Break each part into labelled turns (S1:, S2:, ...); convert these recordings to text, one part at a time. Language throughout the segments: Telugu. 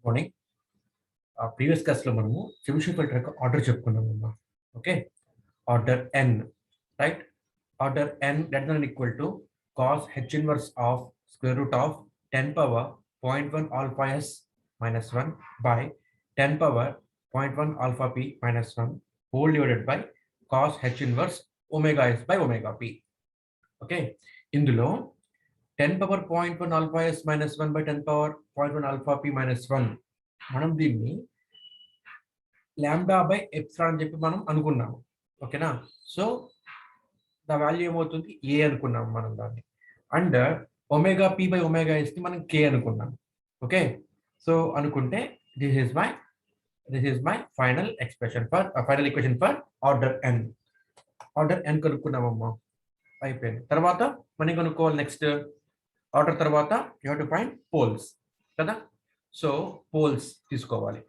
S1: మార్నింగ్ ప్రీవియస్ క్లాస్లో మనము చెబిషెవ్ ఫిల్టర్ యొక్క ఆర్డర్ చెప్పుకున్నామమ్మా. Okay, order N, right? Order N greater than equal to cos H inverse of square root of 10 power 0.1 alpha S minus 1 by 10 power 0.1 alpha P minus 1 whole divided by cos H inverse omega S by omega P. Okay, ఇందులో 10 power 0.1 alpha S minus 1 by 10 power 0.1 alpha P minus 1 మనం దీన్ని లాంబ్డా బై ఎప్సిలాన్ అని చెప్పి మనం అనుకున్నాము. ఓకేనా? సో ద వాల్యూ ఏమవుతుంది? ఏ అనుకున్నాము మనం దాన్ని. And omega P by omega S ని మనం కే అనుకున్నాము. ఓకే, సో అనుకుంటే this is my final expression for final equation for order N. Order N కనుక్కున్నామమ్మా, అయిపోయింది. తర్వాత మనం కనుక్కోవాలి నెక్స్ట్ ఆర్డర్ తర్వాత you have to find poles కదా. సో పోల్స్ తీసుకోవాలి.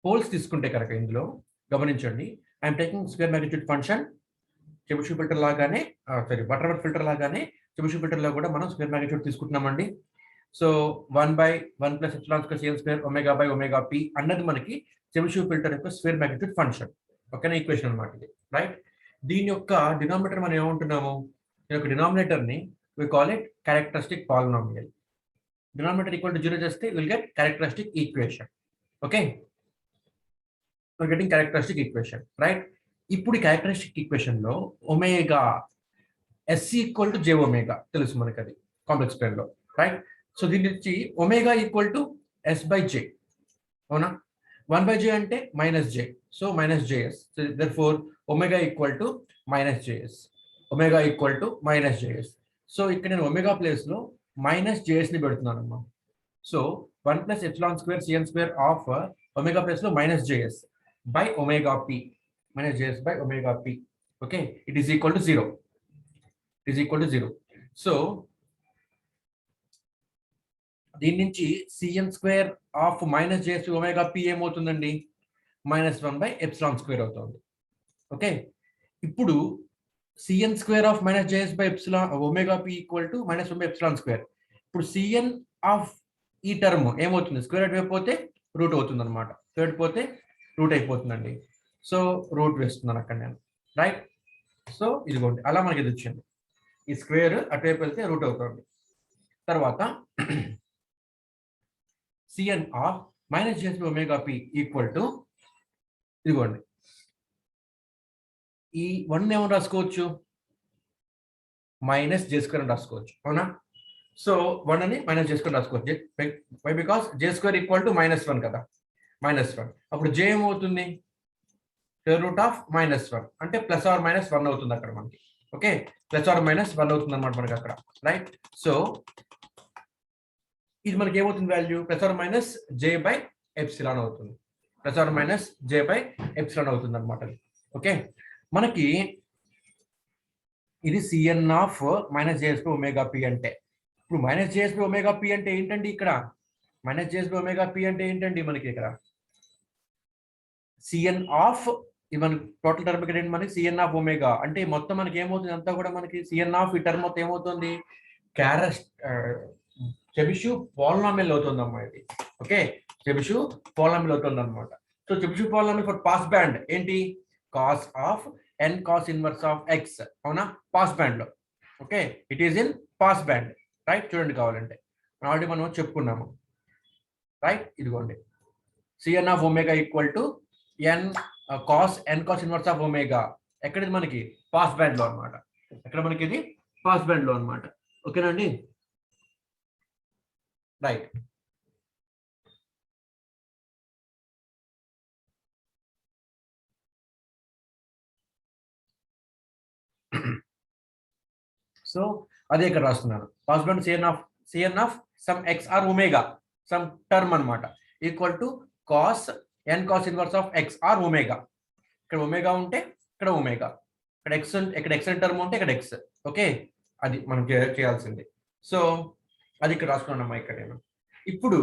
S1: పోల్స్ తీసుకుంటే కనుక ఇందులో గమనించండి, I'm taking square magnitude function. Chebyshev filter లాగానే బటర్వర్త్ ఫిల్టర్ లాగానే చెబిషెవ్ ఫిల్టర్ లో కూడా మనం square magnitude తీసుకుంటున్నామండి. So 1/1 plus epsilon square CN square omega by omega P అన్నది మనకి చెబిషెవ్ ఫిల్టర్ యొక్క స్క్వేర్ మ్యాగ్నిట్యూడ్ ఫంక్షన్. ఓకేనా? ఈక్వేషన్ అనమాట ఇది, రైట్? దీని యొక్క డినామినేటర్ మనం ఏమంటున్నాము? దీని యొక్క డినామినేటర్ ని we call it characteristic polynomial. Denominator equal to 0 చేస్తే we'll get characteristic equation. Okay, we're getting characteristic equation, right? ఇప్పుడు ఈ characteristic equation లో omega s equal to j omega తెలుసు మనకి, అది కాంప్లెక్స్ ప్లేన్ లో, రైట్? సో దీని నుంచి omega equal to s by j, అవునా? 1 బై j అంటే minus j, so minus js. So therefore omega equal to minus js, omega equal to minus js. So ఇక్కడ నేను ఒమేగా ప్లేస్ లో మైనస్ జేఎస్ ని పెడుతున్నాను అమ్మా. So 1 plus epsilon square CN square of omega place లో minus JS by omega P, minus JS by omega P. Okay, it is equal to 0, it is equal to 0. So దీని నుంచి CN square of minus JS omega P ఏమవుతుందండి? -1 బై ఎప్సిలాన్ స్క్వేర్ అవుతుంది. ఓకే, ఇప్పుడు cn square of minus js by epsilon omega p equal to -1 by epsilon square. ఇప్పుడు cn of ఈ టర్మ్ ఏమవుతుంది? స్క్వేర్ వైపు పోతే రూట్ అవుతుంది అనమాట, స్క్వేర్ పోతే రూట్ అయిపోతుందండి. సో రూట్ వేస్తున్నాను అక్కడ నేను, రైట్? సో ఇదిగోండి, అలా మనకి ఇది వచ్చింది. ఈ స్క్వేర్ అటువైపు వెళ్తే రూట్ అవుతుంది. తర్వాత cn of minus js by omega p equal to ఇదిగోండి, ఈ 1 ఏమని రాసుకోవచ్చు? మైనస్ జే స్క్వేర్ అని రాసుకోవచ్చు, అవునా? సో 1 అని మైనస్ జే స్క్వేర్ రాసుకోవచ్చు. Why? Because J square equal to -1 కదా, -1. అప్పుడు జే ఏమవుతుంది? స్క్వేర్ రూట్ ఆఫ్ -1 అంటే ప్లస్ ఆర్ మైనస్ 1 అవుతుంది అక్కడ మనకి. ఓకే, ప్లస్ ఆర్ మైనస్ 1 అవుతుంది అనమాట మనకి అక్కడ, రైట్? సో ఇది మనకి ఏమవుతుంది value? Plus are minus J by epsilon అవుతుంది, plus are minus J by epsilon అవుతుంది అనమాట. ఓకే, మనకి ఇది cn of minus JS by omega P అంటే, ఇప్పుడు minus JS by omega P అంటే ఏంటండి? ఇక్కడ minus JS by omega P అంటే ఏంటండి మనకి? ఇక్కడ cn ఆఫ్ మన టోటల్ టర్మ్ ఇక్కడ ఏంటి మనకి? cn ఆఫ్ ఒమేగా అంటే మొత్తం మనకి ఏమవుతుంది? అంతా కూడా మనకి cn ఆఫ్ ఈ టర్మ్ మొత్తం ఏమవుతుంది? చెబిషెవ్ పాలినామియల్ అవుతుంది అమ్మా ఇది. ఓకే, చెబిషెవ్ పాలినామియల్ అవుతుంది అనమాట. So Chebyshev polynomial for pass band ఏంటి? Cos of n cos inverse of x, అవునా? పాస్ బ్యాండ్ లో. Okay, it is in pass band, right? చూడండి కావాలంటే ఆల్రెడీ మనం చెప్పుకున్నాము, రైట్? ఇదిగోండి, cn of omega equal to n cos inverse of omega. ఎక్కడిది మనకి? పాస్ బ్యాండ్ లో అనమాట. ఎక్కడ మనకి ఇది? పాస్ బ్యాండ్ లో అనమాట. ఓకేనండి, రైట్? సో అదే ఇక్కడ రాస్తున్నాను. Pass band cn of some x or omega, some term అనమాట, equal to cos n cos inverse of x or omega. ఇక్కడ ఒమేగా ఉంటే ఇక్కడ ఒమేగా, ఇక్కడ x టర్మ్ ఉంటే ఇక్కడ x. ఓకే, అది మనం చేయాల్సింది. సో అది ఇక్కడ రాసుకున్నాను ఇక్కడ నేను. ఇప్పుడు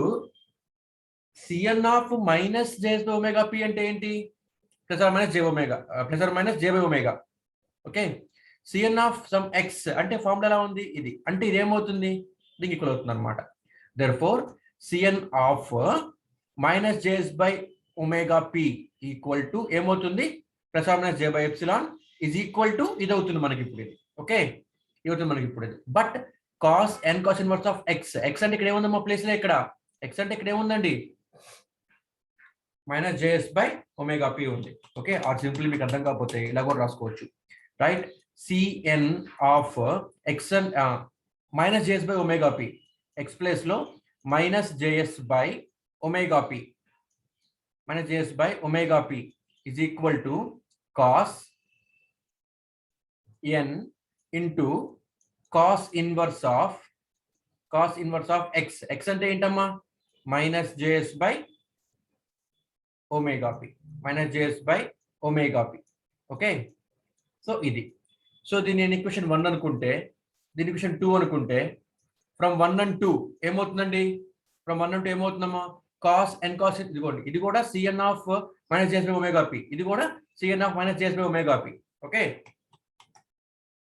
S1: cn of minus JS by omega P అంటే ఏంటి? Plus are minus J omega, plus are minus J by omega. Okay, cn of some x అంటే ఫార్ములా ఎలా ఉంది? ఇది అంటే ఇది ఏమవుతుంది? దీనికి ఈక్వల్ అవుతుంది అనమాట. therefore cn of minus js by omega p equal to ఏమవుతుంది plus are minus j by epsilon is equal to ఇది అవుతుంది మనకి ఇప్పుడు ఇది ఓకే ఇది అవుతుంది మనకి ఇప్పుడు ఇది but cos n cos inverse of x x అంటే ఇక్కడ ఏముందమ్మా ప్లేస్ లో ఇక్కడ x అంటే ఇక్కడ ఏముందండి minus js by omega p ఉంది ఓకే ఆర్ సింపుల్లీ మీకు అర్థం కాకపోతే ఇలా కూడా రాసుకోవచ్చు right cn of xn minus js by omega p x place లో minus js by omega p minus js by omega p is equal to cos n into cos inverse of x x అంటే ఏంటమ్మా minus js by omega p minus js by omega p okay so ఇది సో దీని నేను ఈక్వేషన్ 1 అనుకుంటే దీని ఈక్వేషన్ 2 అనుకుంటే ఫ్రమ్ 1 and 2 ఏమవుతుందండి from 1 and 2 ఏమవుతుందమ్మా cos n cos ఇదిగోండి ఇది కూడా cn of minus js by omega p ఇది కూడా cn of minus js by omega p okay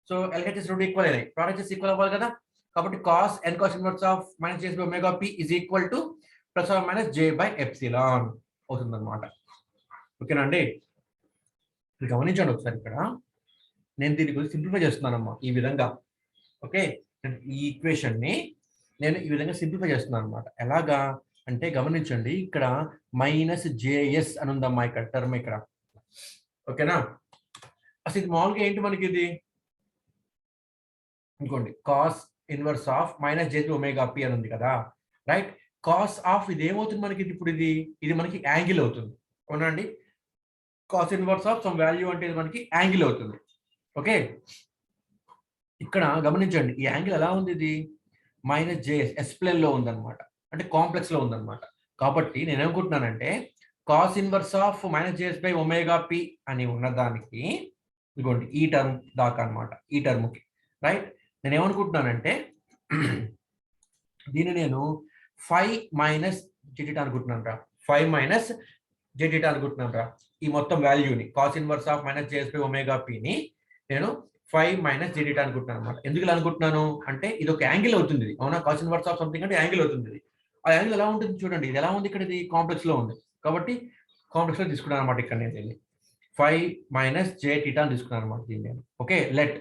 S1: so LHS రెండు ఈక్వల్ అయ్యాయి ప్రోడక్ట్స్ ఈక్వల్ అవ్వాలి కదా కాబట్టి cos n cos inverse of minus js by omega p is equal to plus or minus j by epsilon అవుతుంది అన్నమాట ఓకేనా అండి గమనించండి ఒకసారి ఇక్కడ నేను దీని గురించి సింప్లిఫై చేస్తున్నానమ్మా ఈ విధంగా ఓకే ఈ ఈక్వేషన్ ని నేను ఈ విధంగా సింప్లిఫై చేస్తున్నాను అనమాట ఎలాగా అంటే గమనించండి ఇక్కడ మైనస్ జేఎస్ అని ఉందమ్మా ఇక్కడ టర్మ్ ఇక్కడ ఓకేనా అసలు ఇది మామూలుగా ఏంటి మనకి ఇది ఇంకోండి cos inverse of minus J omega P అని ఉంది కదా రైట్ కాస్ ఆఫ్ ఇది ఏమవుతుంది మనకి ఇప్పుడు ఇది మనకి యాంగిల్ అవుతుంది అవునండి cos inverse of some value అంటే ఇది మనకి యాంగిల్ అవుతుంది ఓకే ఇక్కడ గమనించండి ఈ యాంగిల్ ఎలా ఉంది ఇది మైనస్ జేఎస్ ఎస్ ప్లేన్ లో ఉందన్నమాట అంటే కాంప్లెక్స్ లో ఉందన్నమాట కాబట్టి నేను ఏమనుకుంటున్నానంటే cos inverse of minus JS by omega P అని ఉన్నదానికి ఇదిగోండి ఈ టర్మ్ దాకా అనమాట ఈ టర్మ్కి రైట్ నేను ఏమనుకుంటున్నానంటే దీన్ని నేను 5 మైనస్ జెటిటా అనుకుంటున్నాను రా 5 మైనస్ జెటిటా అనుకుంటున్నాను రా ఈ మొత్తం వాల్యూని cos inverse of minus JS by omega పిని నేను 5 మైనస్ జెటిటా అనుకుంటున్నాను అనమాట ఎందుకు ఇలా అనుకుంటున్నాను అంటే ఇది ఒక యాంగిల్ అవుతుంది అవునా కాస్ ఇన్వర్స్ ఆఫ్ సంథింగ్ అంటే యాంగిల్ అవుతుంది ఆ యాంగిల్ ఎలా ఉంటుంది చూడండి ఇది ఎలా ఉంది ఇక్కడ ఇది కాంప్లెక్స్ లో ఉంది కాబట్టి కాంప్లెక్స్ లో తీసుకున్నాను అనమాట ఇక్కడ నేను దీన్ని 5 మైనస్ జే టీటా అని తీసుకున్నాను అనమాట దీన్ని నేను okay let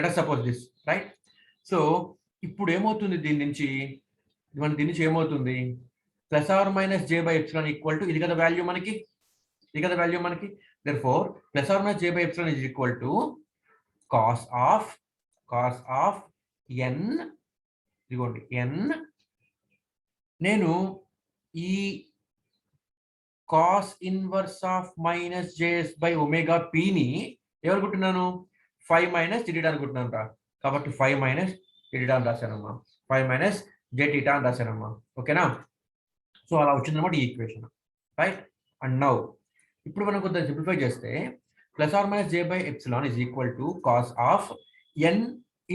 S1: us suppose this right so ఇప్పుడు ఏమవుతుంది దీని నుంచి ఏమవుతుంది plus are minus J by epsilon equal to ఇది కదా వాల్యూ మనకి therefore plus are minus J by epsilon is equal to cos of N ఇదిగోండి ఎన్ నేను ఈ cos inverse of minus JS by omega పిని ఏమనుకుంటున్నాను 5 మైనస్ జెటిటా అనుకుంటున్నాను రా కాబట్టి 5 మైనస్ జెటిటా అని రాశానమ్మా 5 మైనస్ జెటిటా అని రాశానమ్మా ఓకేనా సో అలా వచ్చిందన్నమాట ఈ ఈక్వేషన్ రైట్ అండ్ నౌ ఇప్పుడు మనం కొంచెం సింప్లిఫై చేస్తే plus are minus J by epsilon is equal to cos of N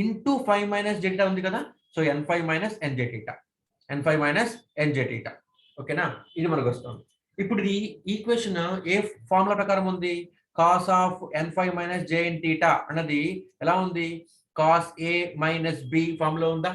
S1: into 5 minus J theta ఉంది కదా so n5 minus N J theta n5 minus N J theta ఓకేనా ఇది మనకు వస్తుంది ఇప్పుడు ఈ ఈక్వేషన్ ఏ ఫార్ములా ప్రకారం ఉంది cos of n5 minus J in theta అన్నది ఎలా ఉంది కాస్ ఏ మైనస్ బి ఫార్ములా ఉందా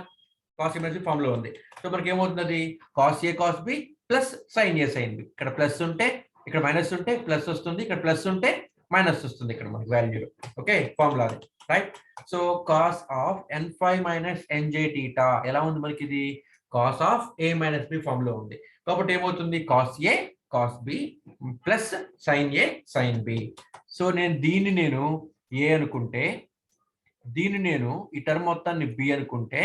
S1: కాస్ ఏ మైనస్ బి ఫార్ములా ఉంది సో మనకి ఏమవుతుంది కాస్ ఏ కాస్ బి ప్లస్ సైన్ ఏ సైన్ బి ఇక్కడ ప్లస్ ఉంటే ఇక్కడ మైనస్ ఉంటే ప్లస్ వస్తుంది ఇక్కడ ప్లస్ ఉంటే మైనస్ వస్తుంది ఇక్కడ మనకి వాల్యూ ఓకే ఫార్ములా అది right so cos of n5 minus NJ theta ఎలా ఉంది మనకి ఇది cos of A minus B formula ఉంది కాబట్టి ఏమవుతుంది కాస్ ఏ కాస్ బి ప్లస్ సైన్ ఏ సైన్ బి సో నేను ఏ అనుకుంటే దీన్ని నేను ఈ టర్మ్ మొత్తాన్ని బి అనుకుంటే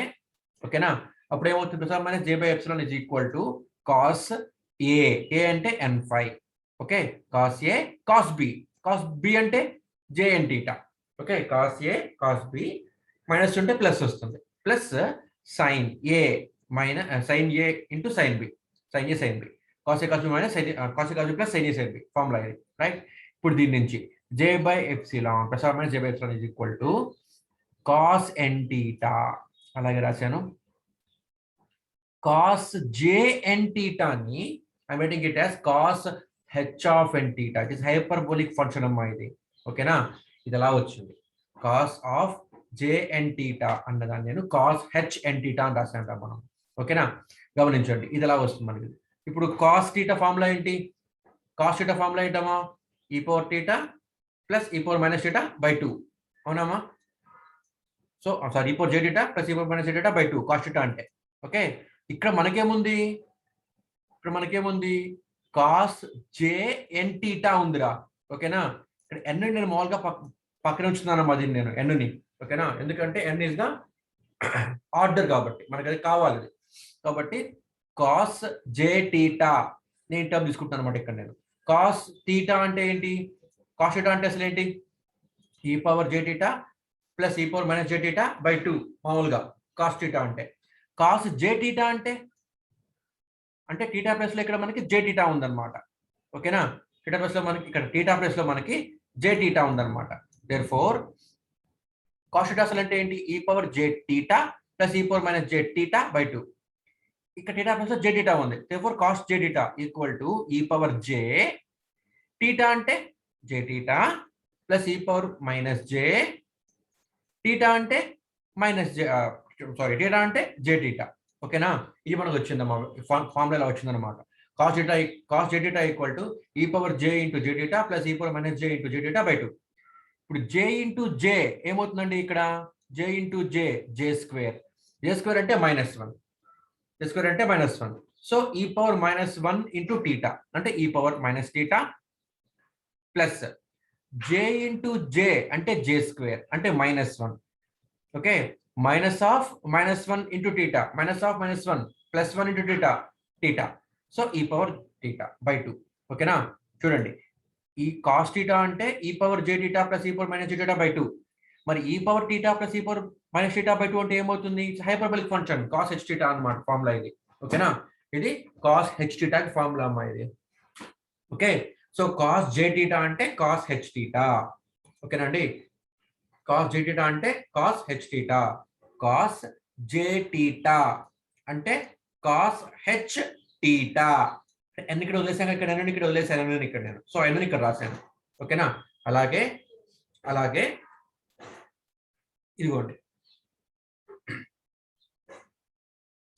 S1: ఓకేనా అప్పుడు ఏమవుతుంది plus are minus J by epsilon is equal to cos a అంటే n5 ఓకే కాస్ ఏ కాస్ బి అంటే జేఎన్ టీటా ఓకే కాస్ ఏ కాస్ బి మైనస్ ఉంటే ప్లస్ వస్తుంది plus sine a minus sine a into sine b cos A cos b minus cos A cos B plus sine A sine b formula ఇది రైట్ ఇప్పుడు దీని నుంచి j by epsilon plus are minus J by epsilon is equal to cos n theta అలాగే రాశాను కాస్ జే ఎన్ టీటాని I making it as cos H of N theta it is hyperbolic function అమ్మా ఇది ఓకేనా ఇది ఎలా వచ్చింది cos of j n theta అన్నదాన్ని నేను కాస్ హెచ్ ఎన్ టీటా అని రాసాను మనం ఓకేనా, గమనించండి ఇది ఎలా వస్తుంది మనకి. ఇప్పుడు కాస్ థీటా ఫార్ములా ఏంటి? కాస్ థీటా ఫార్ములా ఏంటమ్మా? ఈ power theta plus e power minus theta by 2, అవునమ్మా? సో సారీ, ఈ power j theta plus e power minus j theta by 2 cos theta అంటే. ఓకే, ఇక్కడ మనకేముంది? కాస్ జే ఎన్ థీటా ఉందిరా. ఓకేనా, ఇక్కడ ఎన్ నేను మామూలుగా పక్కన ఉంచుతున్నాను అది నేను ఎన్ని. ఓకేనా, ఎందుకంటే ఎన్ ఇస్ ద ఆర్డర్ కాబట్టి మనకి అది కావాలి. కాబట్టి కాస్ జే థీటా నేను టర్మ్ తీసుకుంటాను అనమాట. ఇక్కడ నేను కాస్ థీటా అంటే ఏంటి? కాస్ థీటా అంటే అసలు ఏంటి? ఈ power j theta plus e power minus j theta by 2 మామూలుగా కాస్ థీటా అంటే. కాస్ జే థీటా అంటే థీటా ప్లస్ లో ఇక్కడ మనకి జే థీటా ఉందన్నమాట. ఓకేనా, థీటా ప్లస్ లో మనకి ఇక్కడ థీటా ప్లస్ లో మనకి జే థీటా ఉందన్నమాట. దేర్ఫోర్ కాస్ థీటా అసలు అంటే ఏంటి? ఈ power j theta plus e power minus j theta by 2. ఇక్కడ థీటా ప్లస్ జే థీటా ఉంది. Therefore cos J theta equal to ఈ పవర్ జే థీటా అంటే జే theta plus e power minus j theta అంటే మైనస్ జే సారీ థీటా అంటే జే థీటా. ఓకేనా, ఇది మనకు వచ్చిందమ్మా ఫార్ములా వచ్చిందన్నమాట. Cos J theta equal to ఈ power J into J theta plus e power minus J into J theta by 2. ఇప్పుడు జే ఇంటూ జే ఏమవుతుందండి? ఇక్కడ జే ఇంటూ జే జే స్క్వేర్. జే స్క్వేర్ అంటే -1. జే స్క్వేర్ అంటే -1. So e power -1 into theta అంటే e power minus theta plus j into j అంటే జే స్క్వేర్ అంటే -1. Okay, -1 into theta -1 plus 1 into theta. So e power theta by 2. ఓకేనా, చూడండి ఈ కాస్ థీటా అంటే e power j theta plus e power minus j theta by 2. మరి e power theta plus e power minus theta by 2 అంటే ఏమవుతుంది? Hyperbolic function cos h theta అన్నమాట ఫార్ములా ఇది. ఓకేనా, ఇది కాస్ హెచ్ థీటా ఫార్ములా అమ్మా ఇది. ఓకే, సో కాస్ జే థీటా అంటే కాస్ హెచ్ థీటా. ఓకేనా అండి, కాస్ జే థీటా అంటే కాస్ హెచ్ థీటా. కాస్ జే థీటా అంటే కాస్ హెచ్ థీటా. ఎన్ని ఇక్కడ వదిలేసాను, ఇక్కడ ఎన్ని ఇక్కడ వదిలేసాను, ఎన్ని ఇక్కడ నేను. సో ఎన్ని ఇక్కడ రాశాను. ఓకేనా, అలాగే ఇదిగోండి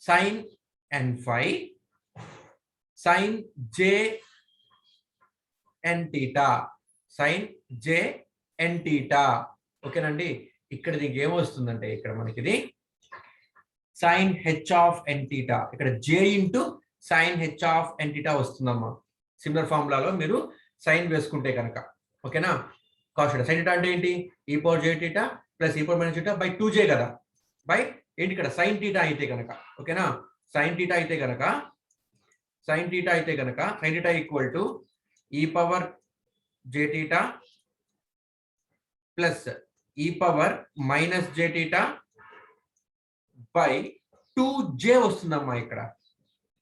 S1: sine n phi sine j n theta sine j n theta. ఓకేనండి, ఇక్కడ దీనికి ఏమొస్తుందంటే ఇక్కడ మనకి ఇది sine h of n theta, ఇక్కడ జే into sine h of n theta వస్తుందమ్మా. సిమిలర్ ఫార్ములాలో మీరు సైన్ వేసుకుంటే కనుక. ఓకేనా, కాస్ థీటా సైన్ థీటా అంటే ఏంటి? ఈ power j theta plus e power minus theta by 2j కదా, బై ఏంటి ఇక్కడ సైన్ థీటా అయితే కనుక. ఓకేనా, సైన్ థీటా అయితే కనుక సైన్ థీటా ఈక్వల్ టు ఈ power j theta plus e power minus j theta by 2j వస్తుందమ్మా. ఇక్కడ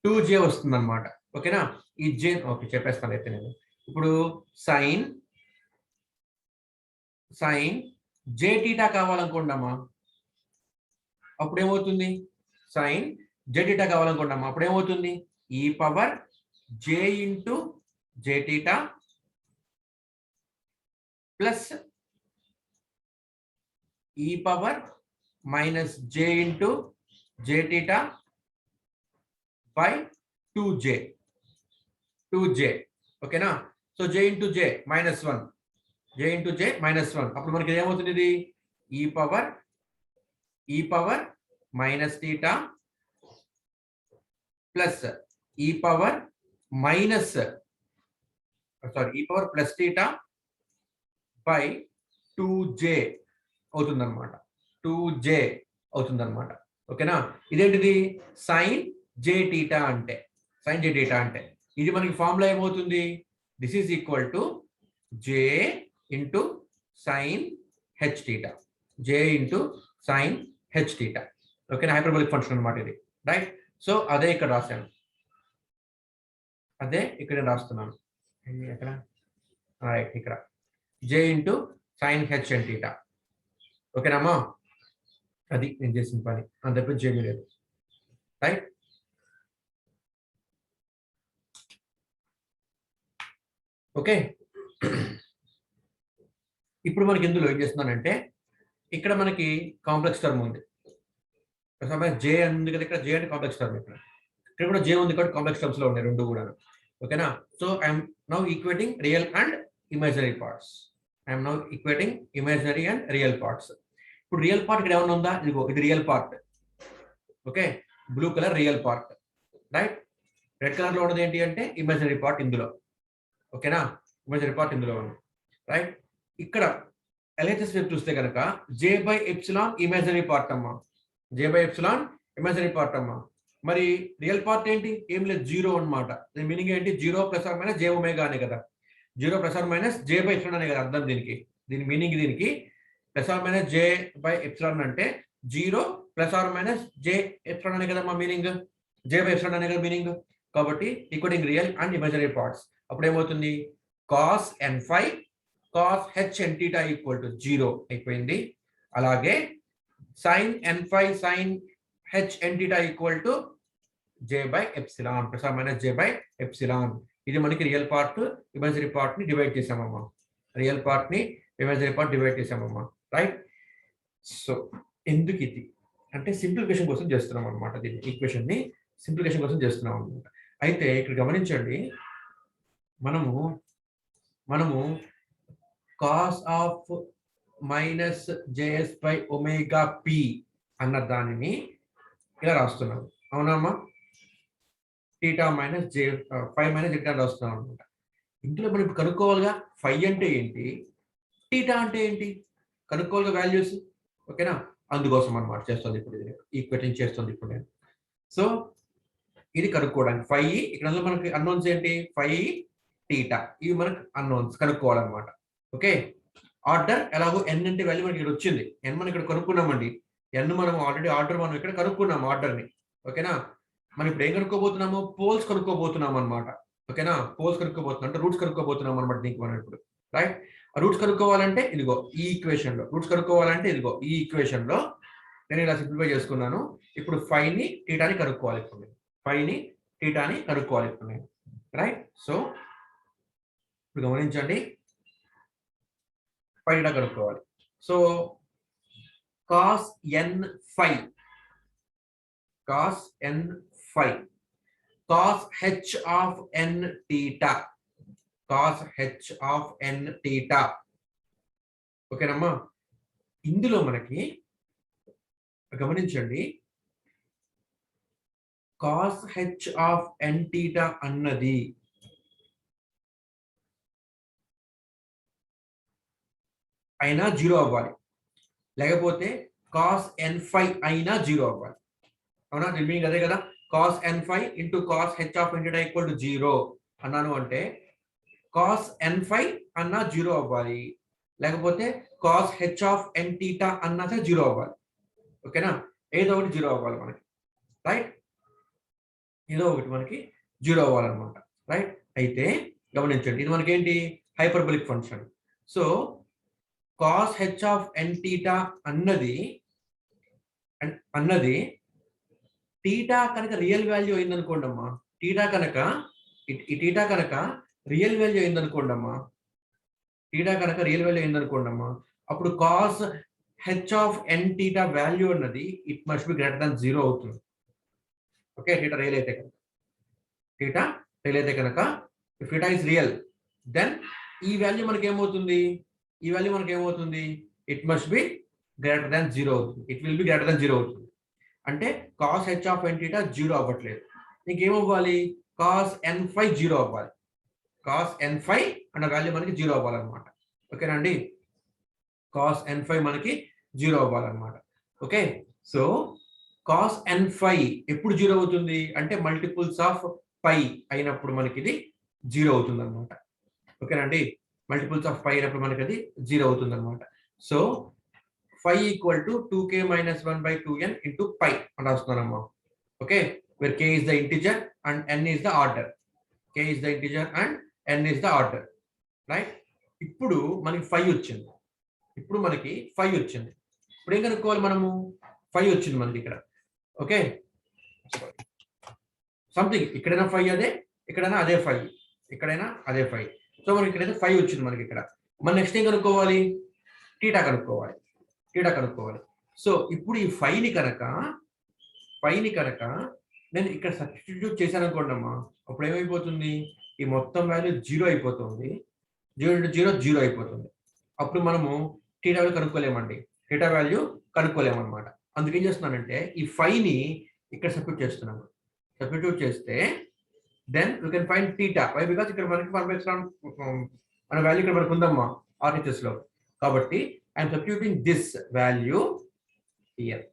S1: 2j వస్తుంది అనమాట. ఓకేనా, ఈ జే ఓకే చెప్పేస్తాను అయితే నేను. ఇప్పుడు సైన్ జే థీటా కావాలనుకోండమ్మా, అప్పుడు ఏమవుతుంది? సైన్ జే థీటా కావాలనుకోండమ్మా, అప్పుడు ఏమవుతుంది? ఈ power J into J theta plus e power minus J into J theta by 2j. ఓకేనా, సో జే ఇంటూ జే -1 అప్పుడు మనకి ఏమవుతుంది? ఇది ఈ power minus theta plus e power plus theta by 2j అవుతుందన్నమాట. 2j అవుతుందన్నమాట. ఓకేనా, ఇదేంటిది? సైన్ జే థీటా అంటే ఇది మనకి ఫార్ములా ఏమవుతుంది? This is equal to j into sine h theta. ఓకేనా, హైపర్బోలిక్ ఫంక్షన్ అనమాట ఇది. రైట్, సో అదే ఇక్కడ రాశాను, అదే ఇక్కడ రాస్తున్నాను. ఎక్కడ? రైట్, ఇక్కడ జే into sine H N theta. ఓకేనమ్మా, అది నేను చేసిన పని, అంతకు జేమీ లేదు. Right, okay. ఇప్పుడు మనకి ఇందులో ఏం చేస్తున్నానంటే ఇక్కడ మనకి కాంప్లెక్స్ టర్మ్ ఉంది. ప్లస్ ఆర్ మైనస్ జే ఉంది కదా, ఇక్కడ జే అంటే కాంప్లెక్స్ టర్మ్, ఇక్కడ కూడా జే ఉంది కాబట్టి కాంప్లెక్స్ టర్మ్స్ లో ఉన్నాయి రెండు కూడా. ఓకేనా? So I'm now equating real and imaginary parts. I'm now equating imaginary and real parts. ఇప్పుడు రియల్ పార్ట్ ఇక్కడ ఏమైనా ఉందా? ఇదిగో ఇది real part. Okay, blue colour real part, right. Red colour లో ఉన్నది ఏంటి అంటే ఇమాజినరీ పార్ట్ ఇందులో. ఓకేనా? ఇమాజినరీ పార్ట్ ఇందులో ఉంది, రైట్. ఇక్కడ ఎల్హెచ్ఎస్ వైపు చూస్తే కనుక జే బై ఎప్సిలాన్ ఇమాజినరీ పార్ట్ అమ్మా, జే బై ఎప్సిలాన్ ఇమాజినరీ పార్ట్ అమ్మా. మరి రియల్ పార్ట్ ఏంటి? ఏం లేదు, జీరో అనమాట. దీని మీనింగ్ ఏంటి? Zero plus are minus J omega అనే కదా, zero plus are minus J by epsilon అనే కదా అర్థం దీనికి. దీని మీనింగ్ దీనికి plus are minus J by epsilon అంటే zero plus are minus j epsilon అనే కదా మా మీనింగ్, జే బై ఎప్సిలాన్ అనే కదా మీనింగ్. కాబట్టి equaling real and imaginary parts. అప్పుడు ఏమవుతుంది? Cos N phi cos h n theta equal to zero అయిపోయింది. అలాగే sine n phi sine H n theta equal to j by epsilon plus are minus J by epsilon. ఇది మనకి రియల్ పార్ట్ ఇమాజినరీ పార్ట్ ని డివైడ్ చేసామమ్మా, రియల్ పార్ట్ ని ఇమాజినరీ పార్ట్ డివైడ్ చేసామమ్మా, రైట్. సో ఎందుకు ఇది అంటే సింప్లిఫికేషన్ కోసం చేస్తున్నాం అనమాట. దీన్ని ఈక్వేషన్ ని సింప్లిఫికేషన్ కోసం చేస్తున్నాం అనమాట. అయితే ఇక్కడ గమనించండి, మనము cos of minus JS by omega P అన్న దానిని ఇలా రాస్తున్నాం, అవునమ్మా. టీటా మైనస్ జే ఫై మైనస్ టీటా రాస్తున్నాం అనమాట. ఇందులో మనం ఇప్పుడు కనుక్కోవాలిగా ఫై అంటే ఏంటి, టీటా అంటే ఏంటి కనుక్కోవాలిగా వాల్యూస్. ఓకేనా? అందుకోసం అనమాట చేస్తుంది ఇప్పుడు ఈక్వేషన్ చేస్తుంది ఇప్పుడు నేను. సో ఇది కనుక్కోవడానికి ఫై, ఇక్కడ మనకి అన్నోన్స్ ఏంటి? ఫై టీటా, ఇవి మనకు అన్నోన్స్ కనుక్కోవాలన్నమాట. ఓకే, ఆర్డర్ ఎలాగో ఎన్ అంటే వాల్యూ మనకి ఇక్కడ వచ్చింది, ఎన్ మనం ఇక్కడ కనుక్కున్నామండి. ఎన్ మనం ఆల్రెడీ ఆర్డర్ మనం ఇక్కడ కనుక్కున్నాం ఆర్డర్ని. ఓకేనా? మనం ఇప్పుడు ఏం కనుక్కోబోతున్నాము? పోల్స్ కనుక్కోబోతున్నాం అనమాట. ఓకేనా? పోల్స్ కనుక్కోబోతున్నాం అంటే రూట్స్ కనుక్కోబోతున్నాం అనమాట దీనికి మనం ఇప్పుడు, రైట్. రూట్స్ కనుక్కోవాలంటే ఇదిగో ఈ ఈక్వేషన్ లో, రూట్స్ కనుక్కోవాలంటే ఇదిగో ఈ ఈక్వేషన్ లో నేను ఇలా సింప్లిఫై చేసుకున్నాను. ఇప్పుడు ఫైని టీటాని కనుక్కోవాలి, ఇప్పుడు నేను ఫైని టీటాని కనుక్కోవాలి ఇప్పుడు నేను, రైట్. సో ఇప్పుడు గమనించండి, ఫై టీటా కనుక్కోవాలి. So cos N phi, cos N phi cos H of N theta, cos H of N theta. ఓకేనమ్మా? ఇందులో మనకి గమనించండి, cos H of N theta అన్నది అయినా జీరో అవ్వాలి, లేకపోతే కాస్ ఎన్ ఫై అయినా జీరో అవ్వాలి, అవునా? దీని మీనింగ్ అదే కదా, cos N phi into cos H of N theta equal to zero అన్నాను అంటే కాస్ ఎన్ ఫై అన్నా జీరో అవ్వాలి, లేకపోతే cos H of N theta అన్నా సరే జీరో అవ్వాలి. ఓకేనా? ఏదో ఒకటి జీరో అవ్వాలి మనకి, రైట్. ఏదో ఒకటి మనకి జీరో అవ్వాలన్నమాట, రైట్. అయితే గమనించండి, ఇది మనకి ఏంటి? Hyperbolic function. So cos H of N theta అన్నది టీటా కనుక రియల్ వాల్యూ అయిందనుకోండి అమ్మా, టీటా కనుక ఈ టీటా కనుక రియల్ వాల్యూ అయిందనుకోండి అమ్మా, టీటా కనుక రియల్ వాల్యూ అయిందనుకోండి అమ్మా, అప్పుడు cos H of N theta value అన్నది it must be greater than zero అవుతుంది. ఓకే, టీటా రియల్ అయితే కనుక, టీటా రియల్ అయితే కనుక if theta is real then ఈ వాల్యూ మనకి ఏమవుతుంది? ఈ వాల్యూ మనకి ఏమవుతుంది? It must be greater than zero అవుతుంది, it will be greater than zero అవుతుంది. అంటే cos H of N theta zero అవ్వట్లేదు, ఇంకేమవ్వాలి? కాస్ ఎన్ ఫై జీరో అవ్వాలి, కాస్ ఎన్ ఫై అన్న వాల్యూ మనకి జీరో అవ్వాలన్నమాట. ఓకేనా అండి? కాస్ ఎన్ ఫై మనకి జీరో అవ్వాలన్నమాట. ఓకే, సో కాస్ ఎన్ ఫై ఎప్పుడు జీరో అవుతుంది అంటే మల్టిపుల్స్ ఆఫ్ పై అయినప్పుడు మనకి ఇది జీరో అవుతుంది అనమాట. ఓకేనా అండి? మల్టిపుల్స్ ఆఫ్ పై అయినప్పుడు మనకి అది జీరో అవుతుంది అనమాట. So phi equal to 2k minus 1 by 2n into pi అని రాస్తున్నానమ్మా. Okay, where k is the integer and n is the order, k is the integer and n is the order, right. ఇప్పుడు మనకి 5 వచ్చింది, ఇప్పుడు ఏం కనుక్కోవాలి మనము? 5 వచ్చింది మనకి ఇక్కడ. ఓకే, సంథింగ్ ఇక్కడైనా 5 అదే, ఇక్కడైనా అదే 5, ఇక్కడైనా అదే 5. సో మనకి ఇక్కడైతే 5 వచ్చింది మనకి ఇక్కడ. మన నెక్స్ట్ ఏం కనుక్కోవాలి? టీటా కనుక్కోవాలి. సో ఇప్పుడు ఈ 5ని కనుక ఫైని కనుక నేను ఇక్కడ సబ్స్టిట్యూట్ చేశాను అనుకోండి అమ్మా, అప్పుడు ఏమైపోతుంది, ఈ మొత్తం వాల్యూ 0 అయిపోతుంది. 0 into 0 0 అయిపోతుంది. అప్పుడు మనము టీటా వాల్యూ కనుక్కోలేమండి, టీటా వాల్యూ కనుక్కోలేమన్నమాట. అందుకేం చేస్తున్నానంటే ఈ ఫైని ఇక్కడ సబ్స్టిట్యూట్ చేస్తున్నాను. సబ్స్టిట్యూట్ చేస్తే then you can find theta. Why? Because ఇక్కడ మనకి మన వాల్యూ ఇక్కడ మనకు ఉందమ్మా RHS లో. కాబట్టి I'm substituting this value here.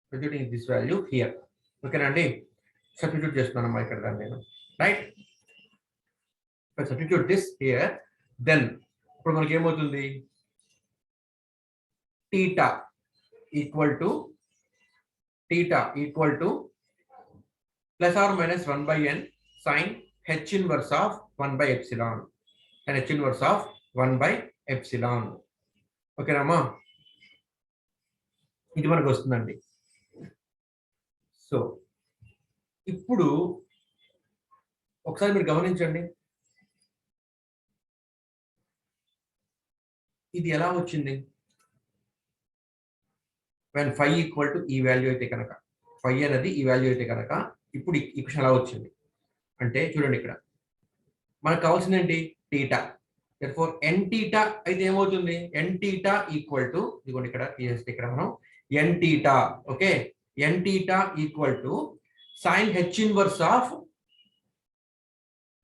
S1: Substituting this value here. ఓకేనా అండి? సబ్స్టిట్యూట్ చేస్తున్నానమ్మా ఇక్కడ దాన్ని నేను. Right? Substitute this here. Then ఇప్పుడు మనకి ఏమవుతుంది, theta equal to plus are minus 1/n sin h inverse of 1/epsilon and h inverse of 1/epsilon. ఓకేనామా? ఇది మనకు వస్తుందండి. సో ఇప్పుడు ఒకసారి మీరు గమనించండి, ఇది ఎలా వచ్చింది. when phi equal to ఈ వాల్యూ అయితే కనుక, phi అనేది ఈ వాల్యూ అయితే కనుక ఇప్పుడు ఈ క్వశ్చన్ ఎలా వచ్చింది అంటే చూడండి, ఇక్కడ మనకు కావాల్సింది ఏంటి, టీటా. therefore n theta అయితే ఏమవుతుంది, n theta ఈక్వల్ టు, ఇదిగోండి ఇక్కడ ఇక్కడ మనం n theta, okay, n theta equal to sin h inverse of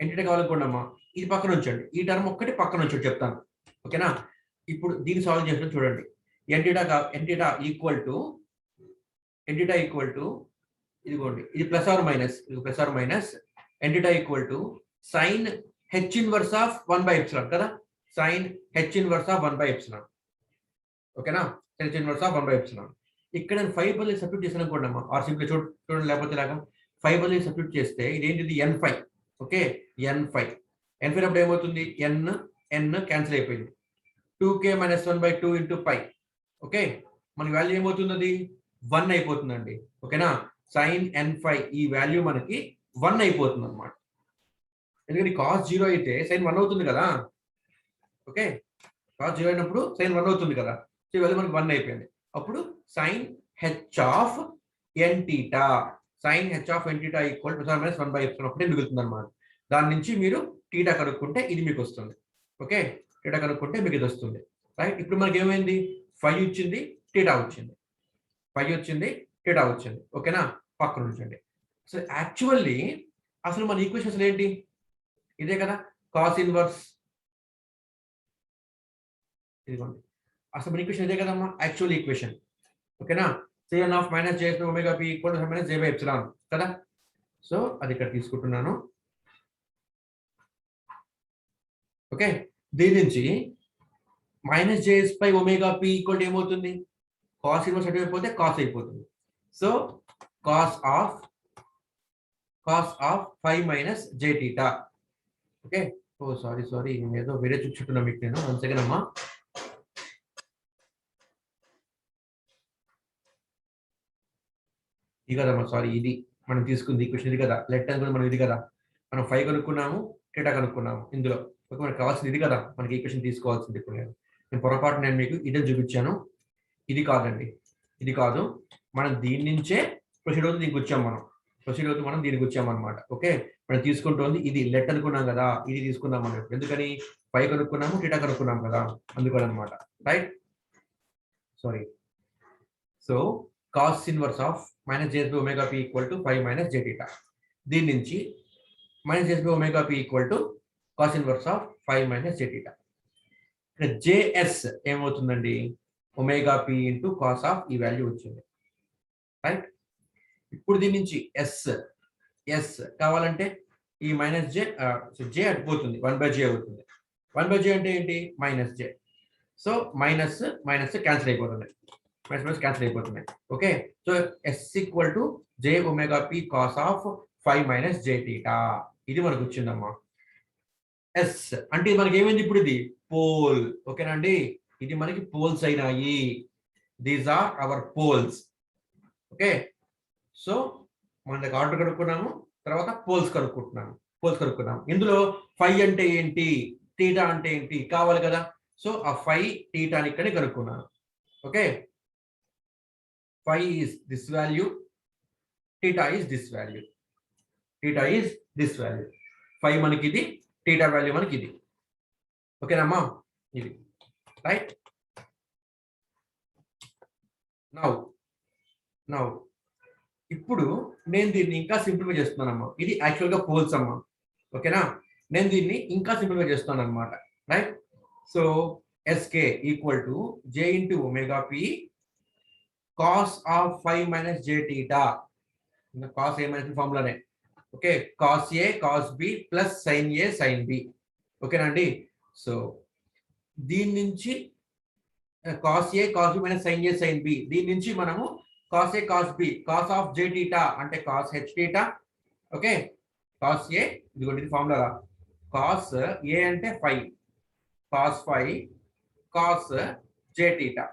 S1: n theta కావాలనుకోండమ్మా, ఇది పక్కన ఉంచండి, ఈ టర్మ్ ఒక్కటి పక్కన ఉంచండి చెప్తాను. ఓకేనా? ఇప్పుడు దీన్ని సాల్వ్ చేసిన చూడండి, n theta ఈక్వల్ టు ఇదిగోండి, ఇది plus are minus n theta equal to sin h inverse of 1/epsilon కదా, sin h inverse of 1/epsilon. ఓకేనా? h inverse of 1/epsilon. ఇక్కడ నేను 5 బదులు సబ్స్టిట్యూట్ చేశాను అనుకోండి అమ్మా, ఆర్ సింపుల్ చూడండి, లేకపోతే లాగా 5 బదులు సబ్స్టిట్యూట్ చేస్తే ఇదేంటిది n5. ఓకే, n5 అప్పుడు ఏమవుతుంది, n క్యాన్సిల్ అయిపోయింది. 2k - 1/2 into pi. ఓకే, మన వాల్యూ ఏమవుతుంది, అది 1 అయిపోతుందండి. ఓకేనా? sin n5 ఈ వాల్యూ మనకి 1 అయిపోతుంది అనమాట. ఎందుకంటే cos 0 అయితే sin 1 అవుతుంది కదా. ఓకే, cos 0 అయినప్పుడు sin 1 అవుతుంది కదా. సో ఈ వాల్యూ మనకి 1 అయిపోయింది. అప్పుడు sin h of n theta equal to minus 1/epsilon ఒకటే మిగులుతుంది అనమాట. దాని నుంచి మీరు టీటా కనుక్కుంటే ఇది మీకు వస్తుంది. ఓకే, టీటా కనుక్కుంటే మీకు ఇది వస్తుంది. రైట్? ఇప్పుడు మనకి ఏమైంది, 5 వచ్చింది, టీటా వచ్చింది, 5 వచ్చింది, టీటా వచ్చింది. ఓకేనా? పక్కన ఉంచండి. సో యాక్చువల్లీ అసలు మన ఈక్వేషన్ అసలు ఏంటి, ఇదే కదా, కాస్ ఇన్వర్స్. ఇదిగోండి, అసలు మన ఈక్వేషన్ ఇదే కదమ్మా, యాక్చువల్ ఈక్వేషన్. ఓకేనా? sin of - j omega p equal to - j/epsilon కదా. సో అది ఇక్కడ తీసుకుంటున్నాను. ఓకే, దీని నుంచి -j/omega p ఈక్వల్ ఏమవుతుంది, కాస్ ఇన్వర్స్ అటు అయిపోతే కాస్ అయిపోతుంది. So cos of 5 - j theta. Okay, ఓ సారీ నేను ఏదో వేరే చూపించుకున్నా మీకు నేను. 1 సెకండ్ అమ్మా. ఇది కదమ్మా, సారీ, ఇది మనం తీసుకుంది ఈక్వేషన్ ఇది కదా, లెట్ అని కూడా మనం ఇది కదా, మనం 5 కనుక్కున్నాము, టీటా కనుక్కున్నాము ఇందులో. ఓకే, మనకు కావాల్సింది ఇది కదా, మనకి ఈక్వేషన్ తీసుకోవాల్సింది. ఇప్పుడు నేను పొరపాటు నేను మీకు ఇదే చూపించాను, ఇది కాదండి, ఇది కాదు. మనం దీని నుంచే ప్రొసీడ్ అవుతుంది, దీనికి వచ్చాం మనం దీనికి వచ్చామన్నమాట. ఓకే, మనం తీసుకుంటుంది ఇది లెట్ అనుకున్నాం కదా, ఇది తీసుకున్నాం మనం. ఎందుకని 5 కనుక్కున్నాము, టీటా కనుక్కున్నాం కదా, అందుకని అనమాట. Right? Sorry. So cos inverse of -j/omega p equal to 5 - j theta. దీని నుంచి -j/omega p equal to cos inverse of 5 - j theta. ఇక్కడ js ఏమవుతుందండి, omega p into cos of ఈ వాల్యూ వచ్చింది. రైట్? ఇప్పుడు దీని నుంచి ఎస్ కావాలంటే ఈ j అడిపోతుంది, 1/j అవుతుంది. 1/j అంటే ఏంటి, -j. సో మైనస్ క్యాన్సిల్ అయిపోతుంది, క్యాన్సిల్ అయిపోతుంది. Okay, so s equal to j/omega p cos of 5 - j theta. ఇది మనకు వచ్చిందమ్మా. ఎస్ అంటే ఇది మనకి ఏమైంది, ఇప్పుడు ఇది పోల్. ఓకేనా అండి, ఇది మనకి పోల్స్ అయినాయి. These are our poles. Okay, so మన ఆర్డర్ కనుక్కున్నాము, తర్వాత పోల్స్ కనుక్కున్నాము. ఇందులో 5 అంటే ఏంటి, టీటా అంటే ఏంటి కావాలి కదా. సో ఆ 5 టీటాని ఇక్కడే కనుక్కున్నాను. Okay, phi is this value, theta is this value. Theta is this value. Phi మనకి ఇది, theta value మనకి ఇది. ఓకేనమ్మా, ఇది రైట్. నౌ ఇప్పుడు నేను దీన్ని ఇంకా సింప్లిఫై చేస్తున్నానమ్మా. ఇది యాక్చువల్గా పోల్స్ అమ్మా. ఓకేనా, నేను దీన్ని ఇంకా సింప్లిఫై చేస్తున్నాను అనమాట. Right. So s k equal to j into omega p cos of phi minus j theta. Cos A minus ఫార్ములానే. ఓకే, కాస్ ఏ కాస్ బి ప్లస్ సైన్ ఏ సైన్ బి. ఓకేనా అండి. సో దీని నుంచి కాస్ ఏ కాస్ బి మైనస్ సైన్ ఏ సైన్ బి, దీని నుంచి మనము cos A cos b cos of j theta అంటే cos h theta. Okay, cos a ఇదిగోండి ఇది ఫార్ములా. కాస్ ఏ అంటే ఫై, కాస్ ఫై కాస్ జే theta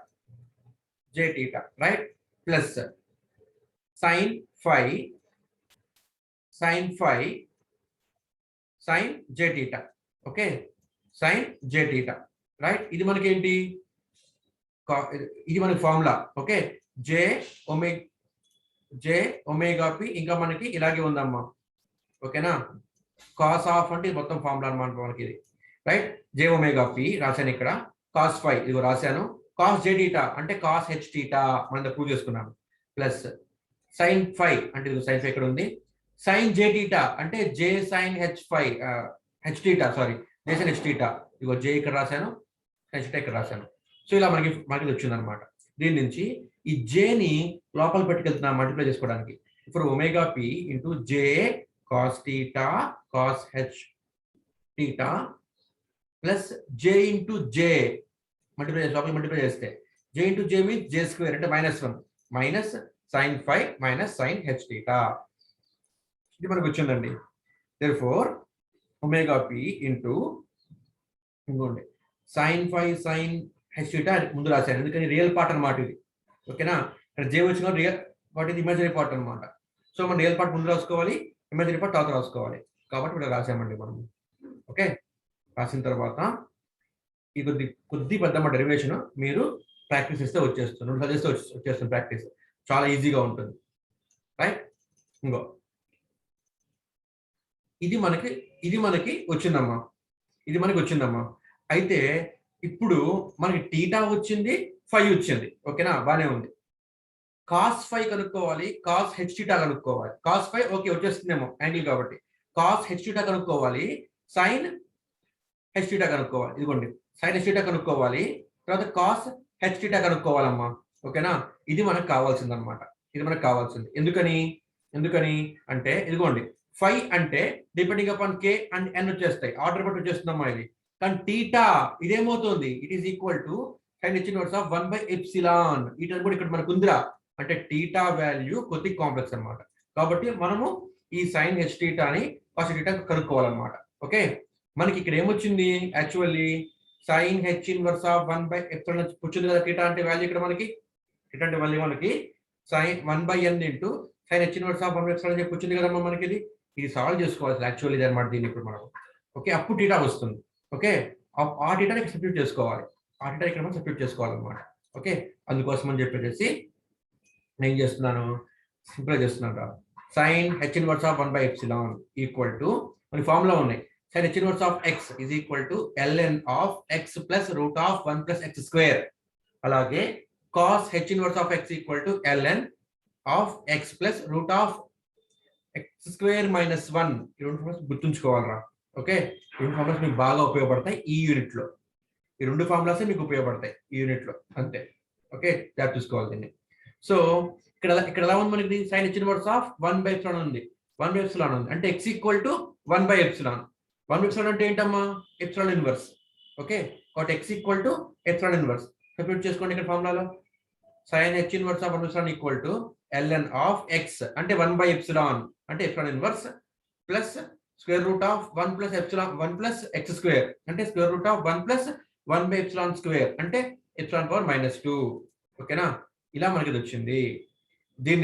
S1: right, plus sign phi sine జే టీటా. ఓకే, సైన్ జే టీటా రైట్. ఇది మనకి ఏంటి, ఇది మనకి formula. Okay, J omega P ఇంకా మనకి ఇలాగే ఉందమ్మా. ఓకేనా, కాస్ ఆఫ్ అంటే మొత్తం ఫార్ములా అనమాట మనకి ఇది రైట్. జే ఒమేగా పి రాశాను ఇక్కడ, కాస్ ఫై ఇదిగో రాశాను, కాస్ జే టీటా అంటే కాస్ హెచ్ టీటా మనం ప్రూవ్ చేసుకున్నాను, ప్లస్ సైన్ ఫై అంటే ఇది సైన్ ఫై ఇక్కడ ఉంది, సైన్ జే టీటా అంటే జే సైన్ హెచ్ టీటా సారీ జే సైన్ హెచ్ టీటా. ఇదిగో జే ఇక్కడ రాశాను, హెచ్ టీటా ఇక్కడ రాశాను. సో ఇలా మనకి వచ్చింది అనమాట. దీని నుంచి ఈ జేని లోపల పెట్టుకెళ్తున్నా మల్టిప్లై చేసుకోవడానికి. ఇప్పుడు omega P into j cos theta cos h theta plus j into j multiply చేస్తే j into j means j square అంటే -1 minus sine phi minus sine h theta. ఇది మనకు వచ్చిందండి. దేర్ఫోర్ ఒమేగా పి ఇంటూ ఇంకోండి sine phi sine h theta ముందు రాశాను ఎందుకని రియల్ పార్ట్ అనమాట ఇది. ఓకేనా, ఇక్కడ జే వచ్చిన రియల్ పార్ట్ ఇది ఇమాజినరీ పార్ట్ అనమాట. సో మనం రియల్ పార్ట్ ముందు రాసుకోవాలి, ఇమాజినరీ పార్ట్ తర్వాత రాసుకోవాలి. కాబట్టి ఇక్కడ రాసామండి మనం. ఓకే, రాసిన తర్వాత ఈ కొద్ది పెద్ద డెరివేషన్ మీరు ప్రాక్టీస్ చేస్తే వచ్చేస్తుంది, 2 సార్లు చేస్తే వచ్చేస్తుంది ప్రాక్టీస్. చాలా ఈజీగా ఉంటుంది రైట్. ఇంకో ఇది మనకి వచ్చిందమ్మా. అయితే ఇప్పుడు మనకి టీటా వచ్చింది, ఫై వచ్చింది. ఓకేనా, బానే ఉంది. కాస్ ఫై కనుక్కోవాలి, కాస్ హెచ్ టీటా కనుక్కోవాలి. కాస్ ఫై ఓకే వచ్చేస్తుందేమో యాంగిల్ కాబట్టి, కాస్ హెచ్ టీటా కనుక్కోవాలి, సైన్ హెచ్ టీటా కనుక్కోవాలి. ఇదిగోండి సైన్ హెచ్ టీటా కనుక్కోవాలి, తర్వాత కాస్ హెచ్ టీటా కనుక్కోవాలమ్మా. ఓకేనా, ఇది మనకు కావాల్సిందనమాట. ఎందుకని అంటే ఇదిగోండి ఫై అంటే depending upon k and n వచ్చేస్తాయి, ఆర్డర్ బట్టి వచ్చేస్తుందమ్మా ఇది. కానీ టీటా ఇదేమవుతుంది, it is equal to sine h inverse of 1/ఎప్సిలాన్. ఈ టర్మ్ కూడా ఇక్కడ మనకు ఉందిరా, అంటే టీటా వాల్యూ కొద్దిగా కాంప్లెక్స్ అనమాట. కాబట్టి మనము ఈ సైన్ హెచ్ టీటాని కాస్ టీటా కనుక్కోవాలన్నమాట. ఓకే, మనకి ఇక్కడ ఏమొచ్చింది, actually sine h inverse of 1/ఎప్సిలాన్ వచ్చింది కదా టీటా అంటే వాల్యూ. ఇక్కడ మనకి టీటా అంటే వాల్యూ మనకి sine 1/n into sine h inverse of 1/ఎప్సిలాన్ అని చెప్పి వచ్చింది కదమ్మా మనకి. ఇది సాల్వ్ చేసుకోవాలి యాక్చువల్లీ ఇది అనమాట దీన్ని ఇప్పుడు మనం. ఓకే, అప్పుడు టీటా వస్తుంది. ఓకే, ఆ టీటాని సబ్స్టిట్యూట్ చేసుకోవాలి, ఆ టీటా ఇక్కడ మనం సబ్స్టిట్యూట్ చేసుకోవాలన్నమాట. ఓకే, అందుకోసం అని చెప్పేసి నేను ఏం చేస్తున్నాను, సింపుల్గా చేస్తున్నాను. సైన్ హెచ్ ఇన్వర్స్ ఆఫ్ 1/ఎప్సిలాన్ ఈక్వల్ టు మన ఫార్ములా ఉన్నాయి. Sine h inverse of x is equal to ln of x plus root of 1 plus x square. అలాగే cos H inverse of x equal to ln of x plus root of x square minus 1. ఈ రెండు ఫార్ములాస్ గుర్తుంచుకోవాలరా. ఓకే, ఈ రెండు ఫార్ములాస్ మీకు బాగా ఉపయోగపడతాయి ఈ యూనిట్లో. ఈ రెండు ఫార్ములాసే మీకు ఉపయోగపడతాయి ఈ యూనిట్లో అంతే. ఓకే, జాబ్ చూసుకోవాలి దీన్ని. సో ఇక్కడ ఎలా ఉంది మనకి, సైన్ హెచ్ ఇన్వర్స్ ఆఫ్ 1/ఎప్సిలాన్ ఉంది, 1/ఎప్సిలాన్ ఉంది అంటే x ఈక్వల్ టు 1/ఎప్సిలాన్. 1/ఎప్సిలాన్ అంటే ఏంటమ్మా, ఎప్సిలాన్ ఇన్వర్స్. ఓకే, కాబట్టి x equal to epsilon inverse substitute చేసుకోండి ఇక్కడ ఫార్ములాలో. సైన్ హెచ్ ఇన్వర్స్ ఆఫ్ 1/ఎప్సిలాన్ equal to ln of x అంటే 1/ఎప్సిలాన్ అంటే epsilon inverse plus square root of 1 plus epsilon 1 plus x square అంటే స్క్వేర్ రూట్ ఆఫ్ 1 ప్లస్ 1/ఎప్సిలాన్ స్క్వేర్ అంటే ఎప్సిలాన్ పవర్ -2. ఓకేనా, ఇలా మనకి ఇది వచ్చింది. దీని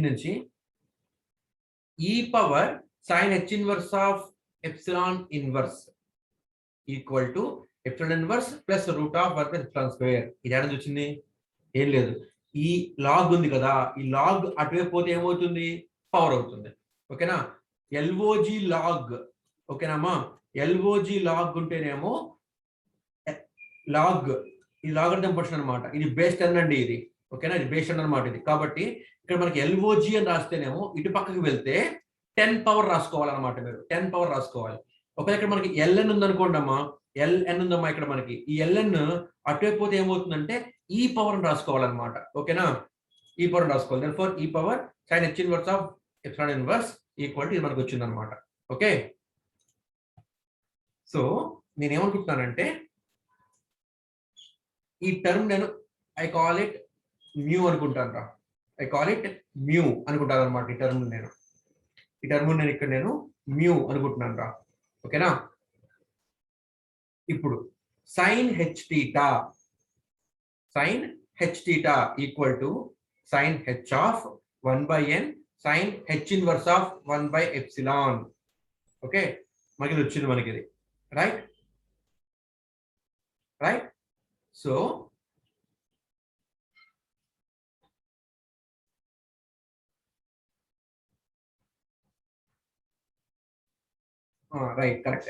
S1: నుంచి ఈ power sign h inverse of epsilon inverse equal to epsilon inverse plus root of 1 plus epsilon square. ఇది ఎక్కడ వచ్చింది, ఏం లేదు, ఈ లాగ్ ఉంది కదా, ఈ లాగ్ అటువైపు పోతే ఏమవుతుంది, పవర్ అవుతుంది. ఓకేనా, ఎల్ఓజి లాగ్. ఓకేనామా, ఎల్ఓజి లాగ్ ఉంటేనేమో లాగ్, ఇది లాగరిథం ఫంక్షన్ అనమాట, ఇది బేస్ 10 అండి ఇది. ఓకేనా, ఇది బేస్ 10 అనమాట ఇది. కాబట్టి ఇక్కడ మనకి ఎల్ఓజి అని రాస్తేనేమో ఇటు పక్కకి వెళ్తే 10 పవర్ రాసుకోవాలన్నమాట, మీరు 10 పవర్ రాసుకోవాలి. ఒకవేళ ఇక్కడ మనకి ఎల్ఎన్ ఉందనుకోండి అమ్మా, ఎల్ఎన్ ఉందమ్మా ఇక్కడ మనకి, ఈ ఎల్ఎన్ అటువైపు పోతే ఏమవుతుందంటే ఈ పవర్ రాసుకోవాలన్నమాట. ఓకేనా, ఈ పవర్ రాసుకోవాలి. దెర్ఫోర్ ఈ power sign h inverse of epsilon inverse equal to ఇది మనకు వచ్చింది అనమాట. ఓకే, సో నేను ఏమనుకుంటున్నానంటే ఈ టర్మ్ నేను ఐ కాల్ ఇట్ మ్యూ అనుకుంటాను రా, ఐ కాల్ ఇట్ మ్యూ అనుకుంటాను అనమాట. ఈ టర్మ్ నేను ఇక్కడ నేను మ్యూ అనుకుంటున్నాను రా. ఓకేనా, ఇప్పుడు sine h theta equal to sine h of 1/n sine h inverse of 1/ఎప్సిలాన్. ఓకే, మనకి వచ్చింది మనకి ఇది, రైట్. సో రైట్, కరెక్ట్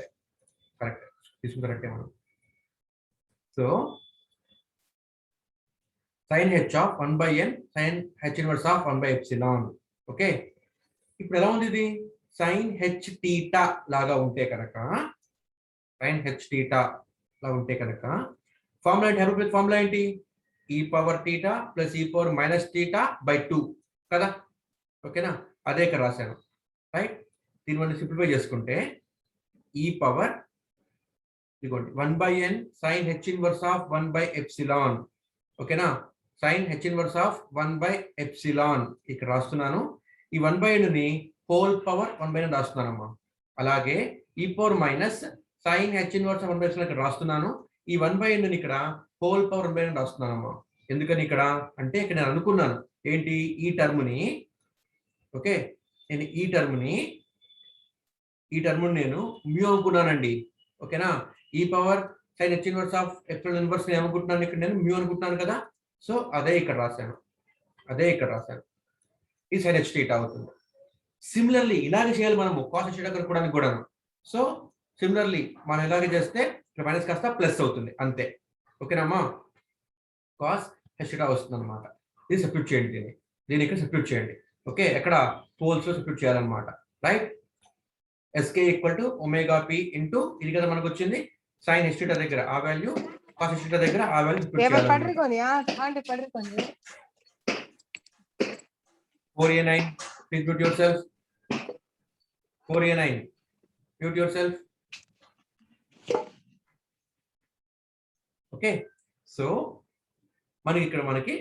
S1: తీసుకుని కరెక్టే మనం. So sine h of 1/n sine h inverse of 1/ఎప్సిలాన్. ఓకే, ఇప్పుడు ఎలా ఉంది ఇది, సైన్ హెచ్ థీటా లాగా ఉంటే కనుక, ఫార్ములా ఏంటి, ఫార్ములా ఏంటి, ఈ power theta plus e power minus theta by 2 కదా. ఓకేనా, అదే ఇక్కడ రాశాను, రైట్. దీని వల్ల సింప్లిఫై చేసుకుంటే ఈ పవర్ ఇదిగోండి 1/n sine h inverse of 1/ఎప్సిలాన్. ఓకేనా, సైన్ హెచ్ ఇన్వర్స్ ఆఫ్ 1/ఎప్సిలాన్ ఇక్కడ రాస్తున్నాను. ఈ 1/n ని హోల్ పవర్ 1/n రాస్తున్నానమ్మా. అలాగే e power minus sine h inverse of 1/ఎప్సిలాన్ ఇక్కడ రాస్తున్నాను. ఈ 1/n ని ఇక్కడ హోల్ పవర్ 1/n రాస్తున్నానమ్మా. ఎందుకని ఇక్కడ అంటే ఇక్కడ నేను అనుకున్నాను ఏంటి, ఈ టర్మ్ ని, ఓకే, నేను ఈ టర్మ్ నేను మ్యూ అనుకున్నానండి. ఓకేనా, ఈ power sign h inverse of epsilon inverse నేను ఏమనుకుంటున్నాను, ఇక్కడ నేను మ్యూ అనుకుంటున్నాను కదా. సో అదే ఇక్కడ రాశాను. ఈ సైన్ హెచ్ థీటా అవుతుంది. సిమిలర్లీ ఇలాగే చేయాలి మనము కాస్ హెచ్ థీటా కనుక్కోవడానికి కూడాను. సో సిమిలర్లీ మనం ఇలాగే చేస్తే ఇక్కడ మైనస్ కాస్త ప్లస్ అవుతుంది అంతే. ఓకేనమ్మా, కాస్ హెచ్ థీటా వస్తుంది అనమాట. ఇది సబ్స్టిట్యూట్ చేయండి, దీన్ని ఇక్కడ సబ్స్టిట్యూట్ చేయండి. ఓకే, ఎక్కడ పోల్స్ లో సబ్స్టిట్యూట్ చేయాలన్నమాట, right. SK equal to omega P into ఇది కదా మనకు వచ్చింది, సైన్ హెచ్ థీటా దగ్గర ఆ వాల్యూ, కాస్ హెచ్ థీటా దగ్గర ఆ వాల్యూ సబ్స్టిట్యూట్ చేయాలి. 4a9, please mute yourself. 4a9, mute yourself. Okay, so మనకి ఇక్కడ మనకి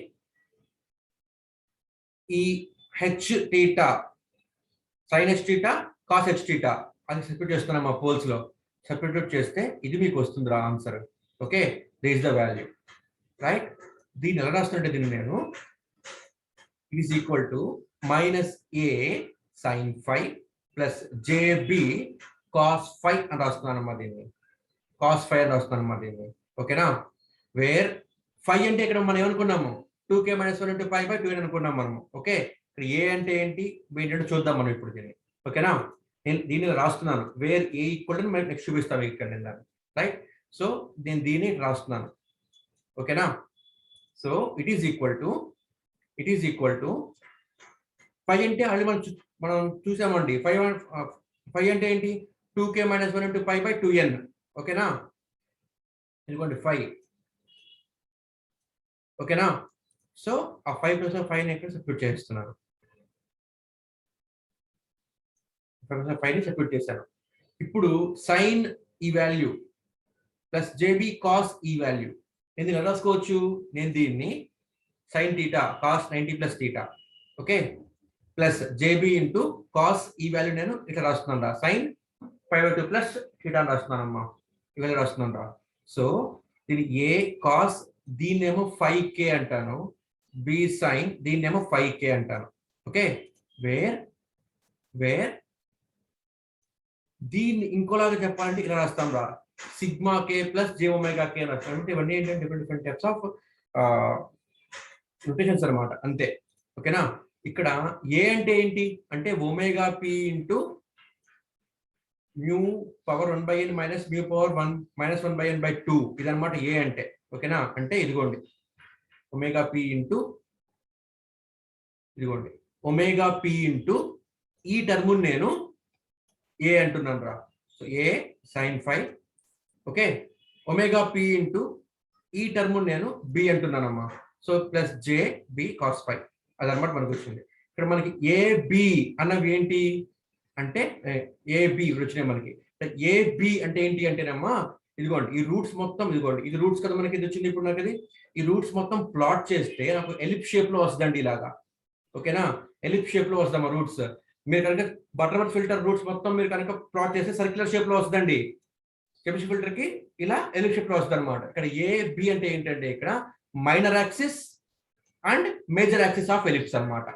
S1: ఈ H theta sine h theta cos h theta అది సబ్స్టిట్యూట్ చేస్తున్నాం మా పోల్స్ లో. సబ్స్టిట్యూట్ చేస్తే ఇది మీకు వస్తుంది రా answer. Okay, this is the value, right. దీన్ని ఎలా రాస్తుంటే దీన్ని నేను it is equal to minus a sin phi plus jb cos phi అని రాస్తున్నాను అమ్మా దీన్ని, cos phi అని రాస్తున్నాను అమ్మా దీన్ని. ఓకేనా, వేర్ phi అంటే ఇక్కడ మనం ఏమనుకున్నాము 2k - 1 into pi by 2 అనుకున్నాం మనము. ఓకే, ఇక్కడ a అంటే ఏంటి, b ఏంటంటే చూద్దాం మనం ఇప్పుడు దీన్ని. ఓకేనా, నేను దీన్ని రాస్తున్నాను where a equal to next చూపిస్తాను ఇక్కడ నేను దాన్ని, రైట్. సో నేను దీన్ని రాస్తున్నాను. ఓకేనా, so it is equal to 5 అంటే అది మనం చూసామండి. 5 అంటే ఏంటి, 2k - 1 into pi by 2n. ఓకేనా, ఇదిగోండి 5. ఓకేనా, సో ఆ 5 + 5 ని ఇక్కడ సబ్స్టిట్యూట్ చేస్తున్నాను. 5 + 5 ని సబ్స్టిట్యూట్ చేశాను. ఇప్పుడు సైన్ ఈ వాల్యూ ప్లస్ జేబి కాస్ ఈ వాల్యూ ఎందుకు ఎలా రాసుకోవచ్చు, నేను దీన్ని sin theta cos 90 plus theta, okay, plus JB into cos ఈ వాల్యూ నేను ఇక్కడ రాస్తున్నాను రా, sin π/2 ప్లస్ థీటా అని రాస్తున్నాను అమ్మా, ఈ వాల్యూ రాస్తున్నాను రా. సో దీని ఏ కాస్ దీన్నేమో 5k అంటాను, బి సైన్ దీన్నేమో 5k అంటాను. ఓకే, వేర్ దీన్ని ఇంకోలాగా చెప్పాలంటే ఇలా రాస్తాం రా, sigma k plus j omega k అని రాస్తాం. అంటే ఇవన్నీ ఏంటంటే డిఫరెంట్ టైప్స్ ఆఫ్ నొటేషన్స్ అనమాట అంతే. ఓకేనా? ఇక్కడ ఏ అంటే ఏంటి అంటే omega P into mu power 1/n minus mu power 1 minus 1/n/2 ఇదనమాట ఏ అంటే. ఓకేనా? అంటే ఇదిగోండి ఒమేగా పి ఇంటూ ఇదిగోండి ఒమేగా పి ఇంటూ ఈ టర్మ్ నేను ఏ అంటున్నాను రా. So a sine phi. Okay, omega P into ఈ టర్మ్ నేను బి అంటున్నానమ్మా. So plus j b cos phi అదనమాట మనకు వచ్చింది. ఇక్కడ మనకి ఏబి అన్నవి ఏంటి అంటే ఏబి వచ్చినాయి మనకి. ఏబి అంటే ఏంటి అంటేనమ్మా ఇదిగోండి ఈ రూట్స్ మొత్తం ఇదిగోండి ఇది రూట్స్ కదా మనకి ఇది వచ్చింది. ఇప్పుడు నాకు ఇది ఈ రూట్స్ మొత్తం ప్లాట్ చేస్తే నాకు ఎలిప్ షేప్ లో వస్తుందండి ఇలాగా. ఓకేనా? ఎలిప్ షేప్ లో వస్తామా రూట్స్. మీరు కనుక బటర్వర్త్ ఫిల్టర్ రూట్స్ మొత్తం మీరు కనుక ప్లాట్ చేస్తే సర్క్యులర్ షేప్ లో వస్తుందండి. చెబిషెవ్ ఫిల్టర్ కి ఇలా ఎలిప్ షేప్ లో వస్తుంది అనమాట. ఇక్కడ ఏ బి అంటే ఏంటంటే ఇక్కడ minor axis and major axis of ellipse అనమాట.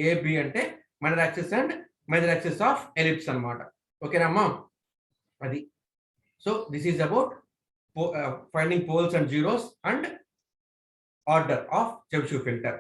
S1: ఏబి అంటే minor axis and major axis of ellipse అనమాట. ఓకేనమ్మా? అది. So this is about finding poles and zeros and order of Chebyshev filter.